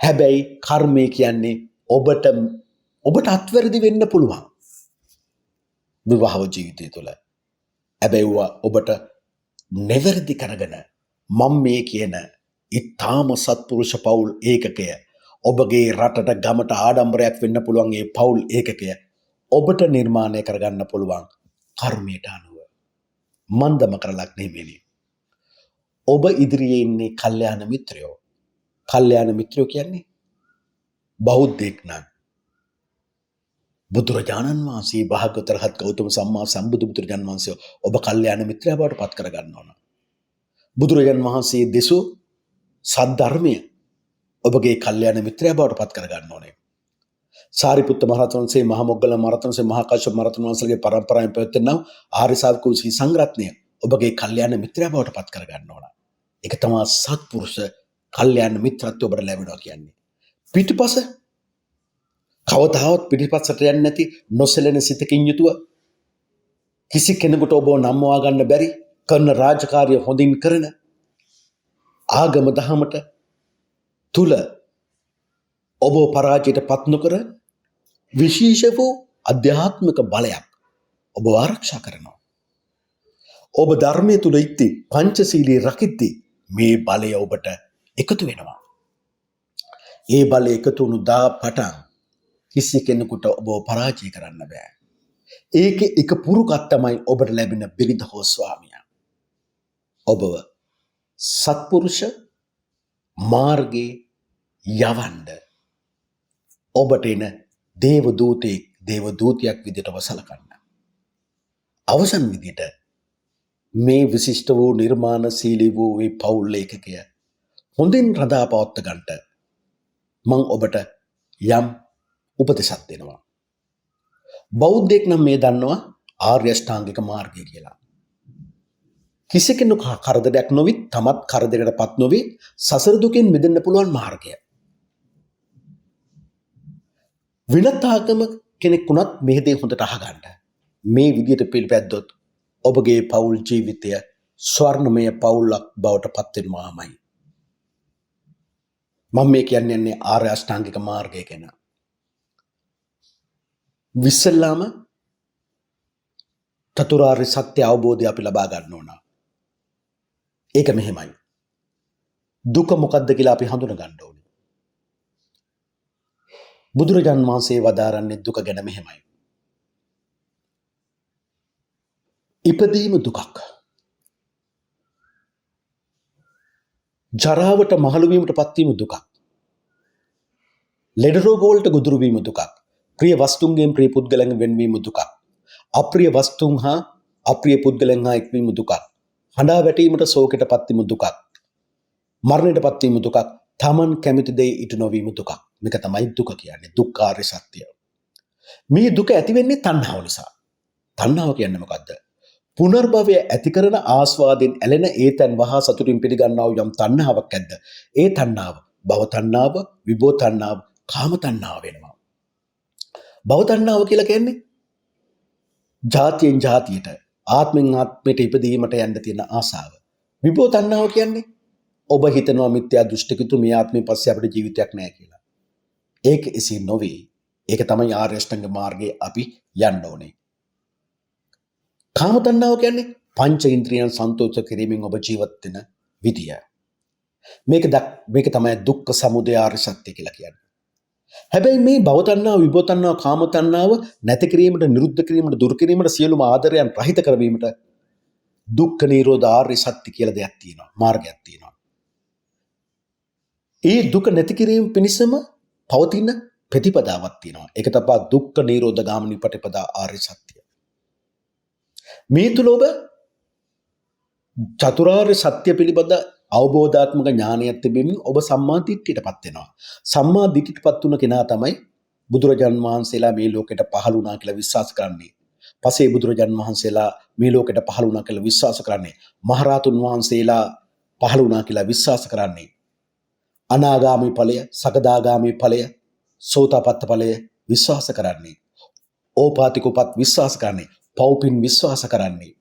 [SPEAKER 1] හැබැයි කර්මය කියන්නේ ඔබට අත්වැරදි වෙන්න පුළුවන් විවාහ ජීවිතය තුළ. හැබැයි ඔබට නිවැරදි කරගෙන මම මේ කියන ඊ타ම සත්පුරුෂ පවුල් ඒකකය ඔබගේ රටට ගමට ආඩම්බරයක් වෙන්න පුළුවන්. ඒ පවුල් ඒකකය ඔබට නිර්මාණය කරගන්න පුළුවන් කර්මයට අනුව. මන්දම කරලක් නෙමෙයි. ඔබ ඉදිරියේ ඉන්නේ කල්යාණ මිත්‍රයෝ. කල්යාණ මිත්‍රයෝ කියන්නේ බෞද්ධෙක් නම් බුදුරජාණන් වහන්සේ භාග්‍යවතුන් රහත් ගෞතම සම්මා සම්බුදු බුදුරජාණන් වහන්සේ ඔබ කල්යාණ මිත්‍රයා බවට පත් කරගන්න ඕන. බුදුරජාණන් වහන්සේ දෙසූ සද්ධර්මය ඔබගේ කල්යාණ මිත්‍රයා බවට පත් කරගන්න ඕනේ. සාරිපුත්ත මහ රහතන් වහන්සේ, මහා මොග්ගල්ලාන මහ රහතන් වහන්සේ, මහා කාශ්‍යප මහ රහතන් වහන්සේගේ පරම්පරාවෙන් පැවැත්වෙනා ආර්ය ශ්‍රාවක වූ ශ්‍රී සංඝරත්නය ඔබගේ කල්යාණ මිත්‍රයා බවට පත් කරගන්න ඕන. ඒක තමයි සත්පුරුෂ කල්යාණ මිත්‍රත්වය ඔබට ලැබෙනවා කියන්නේ. පිටිපස කවදාවත් පිටිපස්සට යන්නේ නැති නොසැලෙන සිතකින් යුතුව කිසි කෙනෙකුට ඔබව නම්වා ගන්න බැරි කරන රාජකාරිය හොඳින් කරන ආගම දහමට තුල ඔබ පරාජයට පත් නොකර විශේෂ වූ අධ්‍යාත්මික බලයක් ඔබ ආරක්ෂා කරනවා. ඔබ ධර්මයේ තුල ඉති පංචශීලී රකිද්දී මේ බලය ඔබට එකතු වෙනවා. ඒ බලය එකතු වුණු දා පටන් කිසි කෙනෙකුට ඔබව පරාජය කරන්න බෑ. ඒකේ එක පුරුකක් තමයි ඔබට ලැබෙන බිරිඳ හෝ ස්වාමියා. ඔබව සත්පුරුෂ මාර්ගේ යවන්න ඔබට එන දේවදූතයක් විදිහට වසලකන්න. අවසන් විදිහට මේ විශිෂ්ට වූ නිර්මාණශීලී වූ මේ පෞල් ලේඛකය හොඳින් රඳා පවත්ව ගන්නට මම ඔබට යම් උපදෙසක් දෙනවා. බෞද්ධයෙක් නම් මේ දන්නවා ආර්ය අෂ්ටාංගික මාර්ගය කියලා. කිසි කෙනෙකු කරදරයක් නොවි, තමත් කරදරයකටපත් නොවි සසර දුකෙන් මිදෙන්න පුළුවන් මාර්ගය. වෙනත් ආගම කෙනෙක් වුණත් මේ දේ හොඳට අහගන්න. මේ විදිහට පිළිපැද්දොත් ඔබගේ පෞල් ජීවිතය ස්වර්ණමය පෞලක් බවට පත් වෙනවාමයි. මම මේ කියන්නේ ආර්ය අෂ්ටාංගික මාර්ගය ගැන. විශ්සලාම චතුරාර්ය සත්‍ය අවබෝධය අපි ලබා ගන්න ඕන. ඒක මෙහෙමයි. දුක මොකක්ද කියලා අපි හඳුන ගන්න ඕනේ. බුදුරජාණන් වහන්සේ වදාරන්නේ දුක ගැන මෙහෙමයි. ඉපදීම දුකක්. ජරාවට මහලු වීමට පත්වීම දුකක්. ලෙඩ රෝග වලට ගොදුරු වීම දුකක්. ප්‍රිය වස්තුන්ගෙන් ප්‍රිය පුද්ගලයන් වෙන්වීම දුකක්. අප්‍රිය වස්තුන් හා අප්‍රිය පුද්ගලයන් හා එක්වීම දුකක්. හඬා වැටීමට ශෝකයට පත්වීම දුකක්. මරණයට පත්වීම දුකක්. තමන් කැමති දේ ඉටු නොවීම දුකක්. මේක තමයි දුක කියන්නේ. දුක්ඛාරය සත්‍යය. මේ දුක ඇති වෙන්නේ තණ්හාව නිසා. තණ්හාව කියන්නේ මොකද්ද? පුනර්භවය ඇති කරන ආස්වාදයෙන් ඇලෙන ඒ තැන් වහා සතුටින් පිළිගන්නා වූ යම් තණ්හාවක් ඇද්ද? ඒ තණ්හාව භව තණ්හාව, විභව තණ්හාව, කාම තණ්හාව වෙනවා. භව තණ්හාව කියලා කියන්නේ ජාතියෙන් ජාතියට, ආත්මෙන් ආත්මයට ඉපදීමට යන්න තියෙන ආසාව. විභව තණ්හාව කියන්නේ ඔබ හිතනවා මිත්‍යා දෘෂ්ටිකිතු මේ ආත්මෙන් පස්සේ අපිට ජීවිතයක් නැහැ කියලා. ඒක එසේ නොවේ. ඒක තමයි ආර්ය අෂ්ටාංග මාර්ගයේ අපි යන්න ඕනේ. කාම තණ්හාව කියන්නේ පංච ඉන්ද්‍රියන් සන්තෝෂ කිරීමෙන් ඔබ ජීවත් වෙන විදිය. මේක තමයි දුක්ඛ සමුදය ආර්ය සත්‍ය කියලා කියන්නේ. හැබැයි මේ භව තණ්හාව, විභව තණ්හාව, කාම තණ්හාව නැති කිරීමට, නිරුද්ධ කිරීමට, දුරු කිරීමට, සියලුම ආදරයන් රහිත කරවීමට දුක්ඛ නිරෝධ ආර්ය සත්‍ය කියලා දෙයක් තියෙනවා, මාර්ගයක් තියෙනවා. ඒ දුක නැති කිරීම පිණිසම පවතින ප්‍රතිපදාවක් තියෙනවා. ඒක තමයි දුක්ඛ නිරෝධ ගාමිනී ප්‍රතිපදා ආර්ය සත්‍ය. මේ තුල ඔබ චතුරාර්ය සත්‍ය පිළිබඳ අවබෝධාත්මක ඥානයක් තිබෙමින් ඔබ සම්මා දිට්ඨියටපත් වෙනවා. සම්මා දිට්ඨියටපත් වුණ කෙනා තමයි බුදුරජාන් වහන්සේලා මේ ලෝකෙට පහළ වුණා කියලා විශ්වාස කරන්නේ. පසේ බුදුරජාන් වහන්සේලා මේ ලෝකෙට පහළ වුණා කියලා විශ්වාස කරන්නේ. මහරහතුන් වහන්සේලා පහළ වුණා කියලා විශ්වාස කරන්නේ. අනාගාමී ඵලය, සකදාගාමී ඵලය, සෝතාපට්ට ඵලය විශ්වාස කරන්නේ. ඕපාතිකෝපත් විශ්වාස කරන්නේ. පෞපින් විශ්වාස කරන්නේ.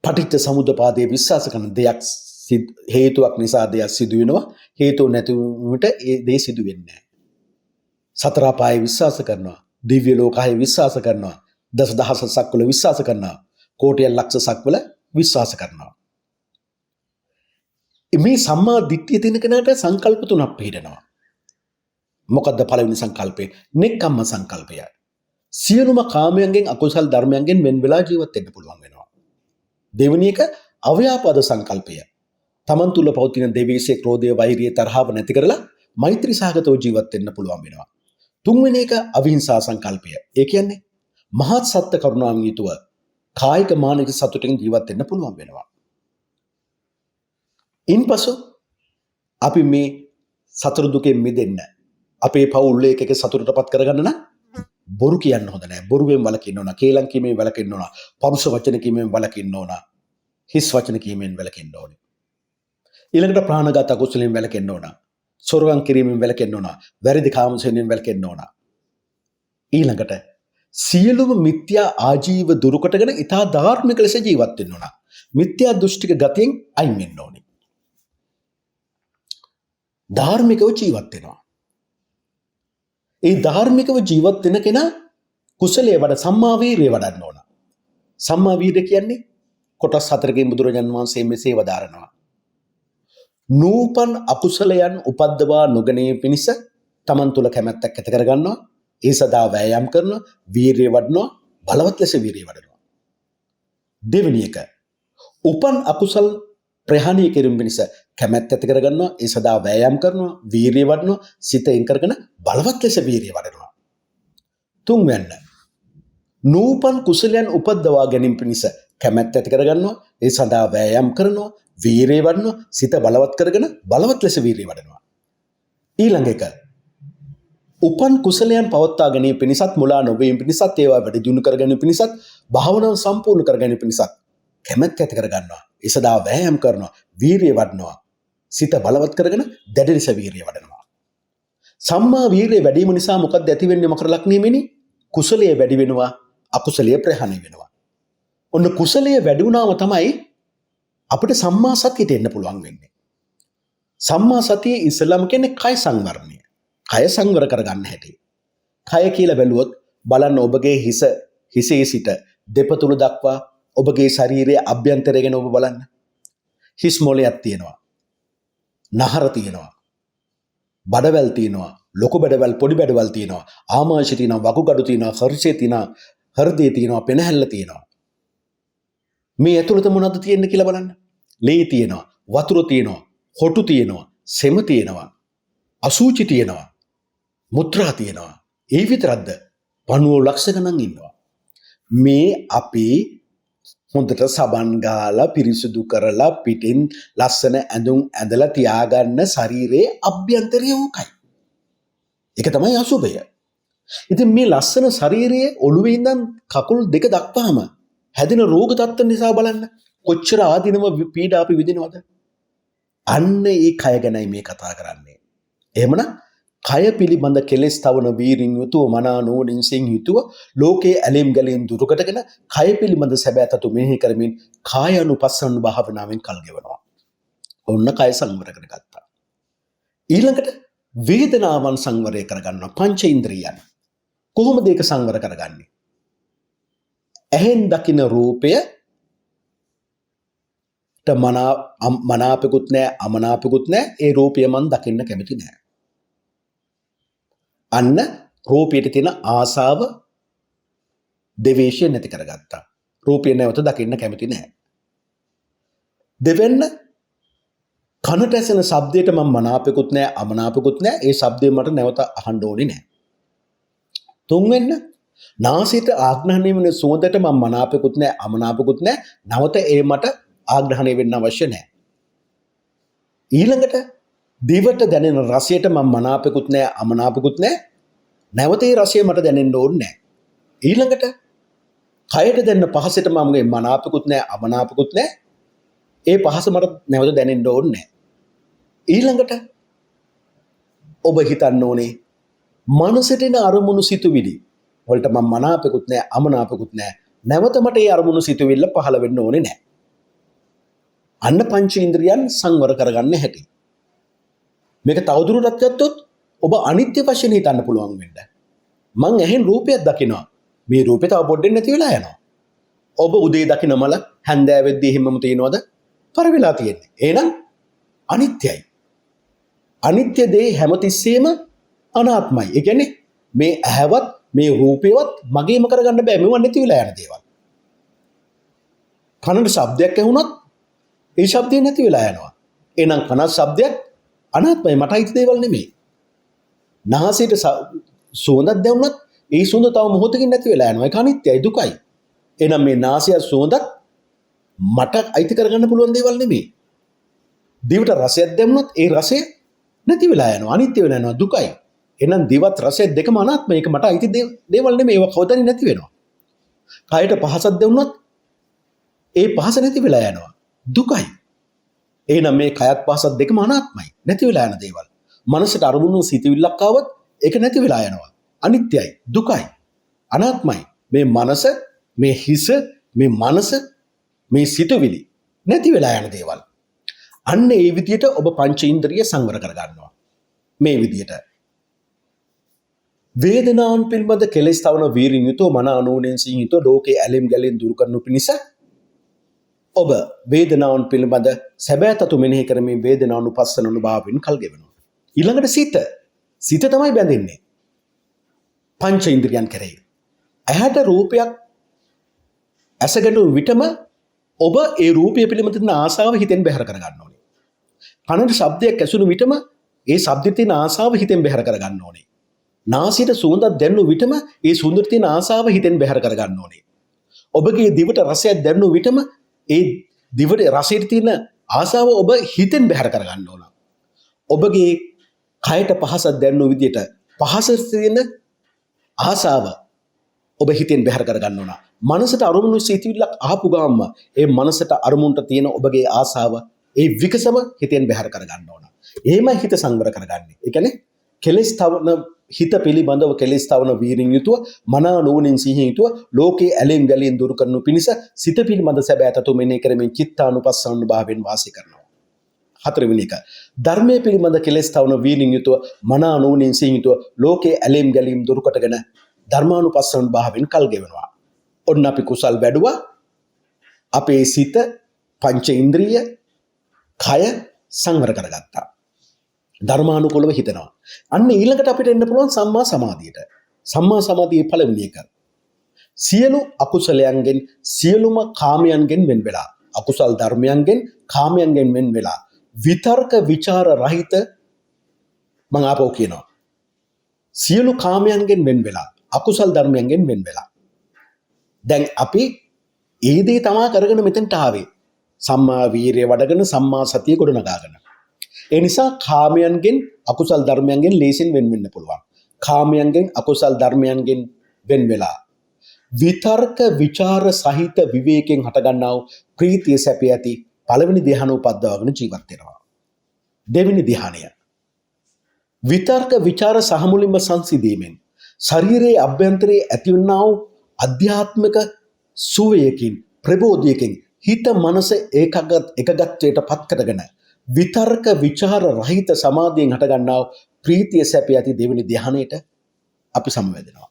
[SPEAKER 1] පටිච්ච සමුප්පාදයේ විශ්වාස කරන දෙයක් හේතුවක් නිසා දෙයක් සිදු වෙනවා. හේතුව නැති වුණට ඒ දේ සිදු වෙන්නේ නැහැ. සතර අපායේ විශ්වාස කරනවා. දිව්‍ය ලෝකයේ විශ්වාස කරනවා. දසදහස සක්වල විශ්වාස කරනවා. කෝටිය ලක්ෂ සක්වල විශ්වාස කරනවා. මේ සම්මා දිට්ඨිය තියෙන කෙනාට සංකල්ප තුනක් පිළිදෙනවා. මොකද්ද පළවෙනි සංකල්පේ? නෙක්ඛම්ම සංකල්පය. සියලුම කාමයන්ගෙන්, අකුසල් ධර්මයන්ගෙන් වෙන් වෙලා ජීවත් වෙන්න පුළුවන් වෙනවා. දෙවෙනි එක අව්‍යාපාද සංකල්පය. තමන් තුල පවතින දෙවේශය, ක්‍රෝධය, වෛරය, තරහව නැති කරලා මෛත්‍රී සහගතව ජීවත් වෙන්න පුළුවන් වෙනවා. තුන්වෙනි එක අවිහිංසා සංකල්පය. ඒ කියන්නේ මහත් සත්‍ය කරුණාවෙන් යුතුව කායික මානසික සතුටින් ජීවත් වෙන්න පුළුවන් වෙනවා. ඉන්පසු අපි මේ සතර දුකෙන් මිදෙන්න අපේ පවුල් එකක සතුටටපත් කරගන්න නම් බොරු කියන්න හොඳ නැහැ. බොරුවෙන් වළකින්න ඕන. කේලම් කීමෙන් වළකින්න ඕන. පරුෂ වචන කීමෙන් වළකින්න ඕන. හිස් වචන කීමෙන් වළකින්න ඕනේ. ඊළඟට ප්‍රාණඝාත අකුසලෙන් වැළකෙන්න ඕන. සොරකම් කිරීමෙන් වැළකෙන්න ඕන. වැරදි කාමසෙනෙන් වැළකෙන්න ඕන. ඊළඟට සියලුම මිත්‍යා ආජීව දුරු කොටගෙන ඊටා ධාර්මික ලෙස ජීවත් වෙන්න ඕන. මිත්‍යා දෘෂ්ටික ගතියෙන් අයින් වෙන්න ඕනේ. ධාර්මිකව ජීවත් වෙනවා. ඒ ධාර්මිකව ජීවත් වෙන කෙනා කුසලයේ වඩ සම්මා වීරිය වඩන්න ඕන. සම්මා වීරිය කියන්නේ කොටස් හතරකින් බුදුරජාණන් වහන්සේ මෙසේ වදාරනවා. නූපන් අකුසලයන් උපද්දවා නොගැනීම පිණිස තමන් තුළ කැමැත්තක් ඇති කරගන්නවා. ඒ සදා වෑයම් කරනවා, වීරිය වඩනවා, බලවත් ලෙස වීරිය වඩනවා. දෙවෙනි එක උපන් අකුසල් ප්‍රහාණය කිරීම පිණිස කැමැත්ත ඇති කරගන්නවා. ඒ සදා වෑයම් කරනවා, වීරිය වඩනවා, සිතෙන් කරගෙන බලවත් ලෙස වීරිය වඩනවා. තුන්වැන්න නූපන් කුසලයන් උපද්දවා ගැනීම පිණිස කැමැත්ත ඇති කරගන්නවා. ඒ සඳහා වෑයම් කරනවා, වීරිය වඩනවා, සිත බලවත් කරගෙන බලවත් ලෙස වීරිය වඩනවා. ඊළඟ එක උපන් කුසලයන් පවත්වා ගැනීම පිණිසත්, මුලා නොවීම පිණිසත්, ඒවා වැඩි දියුණු කර ගැනීම පිණිසත්, භාවනාව සම්පූර්ණ කර ගැනීම පිණිසත් කැමැත්ත ඇති කරගන්නවා. ඒ සඳහා වෑයම් කරනවා, වීරිය වඩනවා, සිත බලවත් කරගෙන දැඩි ලෙස වීරිය වඩනවා. සම්මා වීරිය වැඩි වීම නිසා මොකක්ද ඇති වෙන්නේ? මකර ලග්නෙෙමෙනි කුසලයේ වැඩි වෙනවා, අකුසලයේ ප්‍රහාණය වෙනවා. ඔන්න කුසලයේ වැඩි වුණාම තමයි අපිට සම්මා සතියට එන්න පුළුවන් වෙන්නේ. සම්මා සතියේ ඉස්සලම කියන්නේ කය සංවරණය. කය සංවර කරගන්න හැටි. කය කියලා බැලුවොත් බලන්න ඔබගේ හිසේ සිට දෙපතුල දක්වා ඔබගේ ශරීරයේ අභ්‍යන්තරය ගැන ඔබ බලන්න. හිස් මොළයක් තියෙනවා. නහර තියෙනවා. බඩවැල් තියෙනවා. ලොකු බඩවැල්, පොඩි බඩවැල් තියෙනවා. ආමාශය තියෙනවා, වකුගඩු තියෙනවා, හෘදය තියෙනවා, හෘදය තියෙනවා, පෙනහැල්ල තියෙනවා. මේ ඇතුළත මොනවද තියෙන්නේ කියලා බලන්න. ලේ තියෙනවා, වතුර තියෙනවා, හොටු තියෙනවා, සෙම තියෙනවා, අසූචි තියෙනවා, මුත්‍රා තියෙනවා. ඒ විතරක්ද 90 ලක්ෂ ගණන් ඉන්නවා. මේ අපි හොඳට සබන් ගාලා පිරිසිදු කරලා පිටින් ලස්සන ඇඳුම් ඇඳලා තියාගන්න ශරීරයේ අභ්‍යන්තරය ඕකයි. ඒක තමයි අසුබය. ඉතින් මේ ලස්සන ශරීරයේ ඔළුවේ ඉඳන් කකුල් දෙක දක්වාම හැදෙන රෝග තත්ත්ව නිසා බලන්න කොච්චර ආදීනව පීඩා අපි විඳිනවද? අන්න ඒ කය ගැනයි මේ කතා කරන්නේ. එහෙමනම් කය පිළිබඳ කෙලෙස් තවන වීරින් යුතුව මනා නුවණින් සින් යුතුව ලෝකයේ ඇලීම් ගැලීම් දුරු කොටගෙන කය පිළිබඳ සැබෑ තතු මෙහි කරමින් කායानुපස්සන භාවනාවෙන් කල් ගෙවනවා. ඔන්න කය සංවර කරගත්තා. ඊළඟට වේදනාවන් සංවරය කරගන්නවා. පංච ඉන්ද්‍රියයන්. කොහොමද ඒක සංවර කරගන්නේ? ඇහෙන් දකින රූපය මනාපෙකුත් නැහැ අමනාපෙකුත් නැහැ. ඒ රූපය මන් දකින්න කැමති නැහැ. අන්න රූපයට තියෙන ආසාව දෙවේශය නැති කරගත්තා. රූපය නැවත දකින්න කැමති නැහැ. දෙවෙන්න කනට ඇසෙන ශබ්දයට මම මනාපෙකුත් නැහැ අමනාපෙකුත් නැහැ. ඒ ශබ්දය මට නැවත අහන්න ඕනේ නැහැ. තුන්වෙන්න නාසයට ආග්‍රහණය වෙන සුවඳට මම මනාපෙකුත් නැහැ අමනාපෙකුත් නැහැ. නැවත ඒ මට ආග්‍රහණය වෙන්න අවශ්‍ය නැහැ. ඊළඟට දිවට දැනෙන රසයට මම මනාපෙකුත් නැහැ අමනාපෙකුත් නැහැ. නැවත ඒ රසය මට දැනෙන්න ඕනේ නැහැ. ඊළඟට කයට දැනෙන පහසට මම මනාපෙකුත් නැහැ අමනාපෙකුත් නැහැ. ඒ පහස මට නැවත දැනෙන්න ඕනේ නැහැ. ඊළඟට ඔබ හිතන්න ඕනේ මනසට එන අරමුණු සිතුවිලි වලට මම මනාපෙකුත් නැහැ අමනාපෙකුත් නැහැ. නැවත මට ඒ අරමුණු සිතුවිල්ල පහළ වෙන්න ඕනේ නැහැ. අන්න පංච ඉන්ද්‍රියන් සංවර කරගන්න හැටි. මේක තවදුරටත් ගත්තොත් ඔබ අනිත්‍ය වශයෙන් හිතන්න පුළුවන් වෙන්න. මං ඇහෙන් රූපයක් දකිනවා. මේ රූපේ තව පොඩ්ඩෙන් නැති වෙලා යනවා. ඔබ උදේ දකින මල හැන්දෑවෙද්දී එහෙමම තියනවද? පර වෙලා තියෙන්නේ. එහෙනම් අනිත්‍යයි. අනිත්‍ය දේ හැමතිස්සෙම අනාත්මයි. ඒ කියන්නේ මේ ඇහවත් මේ රූපේවත් මගේම කරගන්න බෑ. මේව නැති වෙලා යන දේවල්. කනට ශබ්දයක් ඇහුණොත් ඒ ශබ්දේ නැති වෙලා යනවා. එහෙනම් කන ශබ්දයක් අනාත්මයි. මට අයිති දේවල් නෙමෙයි. නාසයට සුවඳක් දැනුණත් ඒ සුවඳ තව මොහොතකින් නැති වෙලා යනවා. ඒක අනිත්‍යයි දුකයි. එහෙනම් මේ නාසය සුවඳක් මට අයිති කරගන්න පුළුවන් දේවල් නෙමෙයි. දිවට රසයක් දැනුණත් ඒ රසය නැති වෙලා යනවා. අනිත්‍ය වෙලා යනවා දුකයි. එහෙනම් දිවත් රසය දෙකම අනාත්මයි. ඒක මට අයිති දේවල් නෙමෙයි. ඒවා කවදාවත් නැති වෙනවා. කයට පහසක් දැනුණත් ඒ පහස නැති වෙලා යනවා. දුකයි. එහෙනම් මේ කයත් පහසත් දෙකම අනාත්මයි. නැති වෙලා යන දේවල්. මනසට අරමුණු සිතුවිල්ලක් ආවොත් ඒක නැති වෙලා යනවා. අනිත්‍යයි, දුකයි, අනාත්මයි. මේ මනස, මේ හිස, මේ මනස, මේ සිතුවිලි නැති වෙලා යන දේවල්. අන්න ඒ විදිහට ඔබ පංච ඉන්ද්‍රිය සංවර කරගන්නවා. මේ විදිහට වේදනාවන් පිළිබඳ කෙලෙස් තවන වීරින් යුතුව මන අනුවණෙන් සිහින් යුතුව ලෝකයේ ඇලෙම් ගැලෙන් දුරු කරනු පිණිස ඔබ වේදනාවන් පිළිබඳ සැබෑ තතු මෙනෙහි කරමින් වේදනානුපස්සන අනුභවයෙන් කල් ගෙවනවා. ඊළඟට සිත තමයි බැඳෙන්නේ පංච ඉන්ද්‍රියන් කෙරෙහි. ඇහැට රූපයක් ඇසගැටු විටම ඔබ ඒ රූපය පිළිබඳ තියෙන ආසාව හිතෙන් බැහැර කර ගන්න ඕනේ. කනට ශබ්දයක් ඇසුණු විටම ඒ ශබ්දෙට තියෙන ආසාව හිතෙන් බැහැර කර ගන්න ඕනේ. නාසයට සුවඳක් දැනෙනු විටම ඒ සුවඳට තියෙන ආසාව හිතෙන් බැහැර කර ගන්න ඕනේ. ඔබගේ දිවට රසයක් දැනෙනු විටම ඒ දිවට රසයට තියෙන ආසාව ඔබ හිතෙන් බැහැර කර ගන්න ඕන. ඔබගේ කයට පහසක් දැනෙනු විදියට පහසට තියෙන ආසාව ඔබ හිතෙන් බැහැර කර ගන්න ඕන. මනසට අරමුණු සිතුවිල්ලක් ආපු ගාම ඒ මනසට අරමුණට තියෙන ඔබගේ ආසාව ඒ විකසම හිතෙන් බැහැර කර ගන්න ඕන. එහෙමයි හිත සංවර කරගන්නේ. ඒ කියන්නේ කෙලෙස් තවන හිත පිළිබඳව කෙලෙස් තවන වීරින් යුතුව මනා නුවණින් සිහින් යුතුව ලෝකේ ඇලෙන් ගැලෙන් දුරු කරනු පිණිස සිත පිළිබඳ සැබෑ තතු මෙනෙහි කරමින් චිත්තානුපස්සන භාවයෙන් වාසය කරනවා. හතරවෙනි එක ධර්මයේ පිළිබඳ කෙලෙස් තවන වීරින් යුතුව මනා නුවණින් සිහින් යුතුව ලෝකේ ඇලෙන් ගැලීම් දුරු කොටගෙන ධර්මානුපස්සන භාවයෙන් කල් ගෙවනවා. ඔන්න අපි කුසල් වැඩුවා. අපේ සිත පංච ඉන්ද්‍රිය කය සංවර කරගත්තා. ධර්මානුකූලව හිතනවා. අන්න ඊළඟට අපිට එන්න පුළුවන් සම්මා සමාධියට. සම්මා සමාධියේ පළවෙනි එක. සියලු අකුසලයන්ගෙන් සියලුම කාමයන්ගෙන් වෙන් වෙලා අකුසල් ධර්මයන්ගෙන් කාමයන්ගෙන් වෙන් වෙලා විතර්ක ਵਿਚාර රහිත මම ආපහු කියනවා. සියලු කාමයන්ගෙන් වෙන් වෙලා අකුසල් ධර්මයන්ගෙන් වෙන් වෙලා දැන් අපි ඒ දේ තමා කරගෙන මෙතෙන්ට ආවේ සම්මා වීරිය වඩගෙන සම්මා සතිය ගොඩනගාගෙන ඒ නිසා කාමයන්ගෙන් අකුසල් ධර්මයන්ගෙන් ලේසින් වෙන් වෙන්න පුළුවන් කාමයන්ගෙන් අකුසල් ධර්මයන්ගෙන් වෙන් වෙලා විතර්ක විචාර සහිත විවේකයෙන් හටගන්නා වූ ප්‍රීතිය සැපය ඇති පළවෙනි ධ්‍යාන උපද්දවගෙන ජීවත් වෙනවා දෙවෙනි ධ්‍යානය විතර්ක විචාර සහ මුලින්ම සංසිඳීමෙන් ශරීරයේ අභ්‍යන්තරයේ ඇතිවන්නා වූ අධ්‍යාත්මික සුවයකින් ප්‍රබෝධයකින් හිත මනස එකගත්වයට පත් කරගෙන විතර්ක විචාර රහිත සමාධියෙන් හටගන්නා වූ ප්‍රීතිය සැපය ඇති දෙවෙනි ධ්‍යානයට අපි සමවැදෙනවා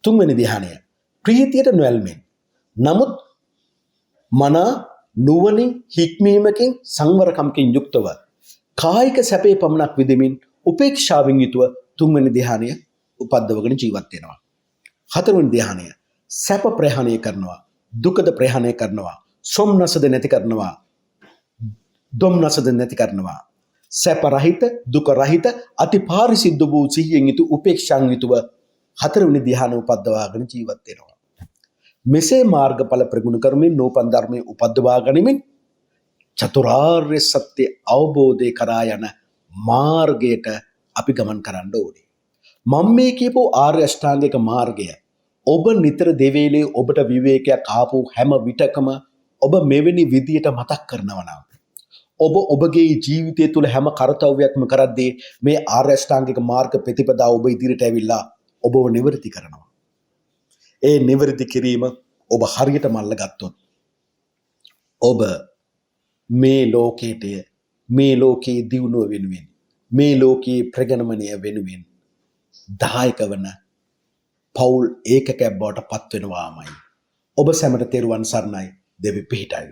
[SPEAKER 1] තුන්වෙනි ධ්‍යානය ප්‍රීතියට නොඇල්මෙන් නමුත් මන නුවණින් හික්මීමකින් සංවරකමකින් යුක්තව කායික සැපේ පමණක් විඳමින් උපේක්ෂාවෙන් යුතුව තුන්වෙනි ධ්‍යානය උපද්දවගෙන ජීවත් වෙනවා හතරවෙනි ධ්‍යානය සැප ප්‍රහාණය කරනවා දුකද ප්‍රහාණය කරනවා සොම්නසද නැති කරනවා දොම්නසද නැති කරනවා සැප රහිත දුක රහිත අතිපාරිසිද්ධ වූ සිහියෙන් යුතු උපේක්ෂාන් යුතුව හතරවෙනි ධ්‍යාන උපද්දවාගෙන ජීවත් වෙනවා මෙසේ මාර්ගඵල ප්‍රගුණ කරමින් නූපන් ධර්මයේ උපද්දවා ගනිමින් චතුරාර්ය සත්‍ය අවබෝධය කරා යන මාර්ගයට අපි ගමන් කරන්න ඕනේ මම මේ කියපු ආර්ය අෂ්ටාංගික මාර්ගය ඔබ නිතර දෙවේලේ ඔබට විවේකයක් ආපු හැම විටකම ඔබ මෙවැනි විදියට මතක් කරනවා නම් ඔබ ඔබගේ ජීවිතය තුළ හැම කර්තව්‍යයක්ම කරද්දී මේ ආර්ය අෂ්ටාංගික මාර්ග ප්‍රතිපදාව ඔබ ඉදිරියට ඇවිල්ලා ඔබව නිවැරදි කරනවා. ඒ නිවැරදි කිරීම ඔබ හරියටම අල්ලගත්තොත් ඔබ මේ ලෝකයේ මේ ලෝකයේ දියුණුව වෙනුවෙන් මේ ලෝකයේ ප්‍රගමනය වෙනුවෙන් දායක වන පෞල් ඒකකයක් බවට පත් වෙනවාමයි. ඔබ සැමට තෙරුවන් සරණයි දෙවි පිහිටයි.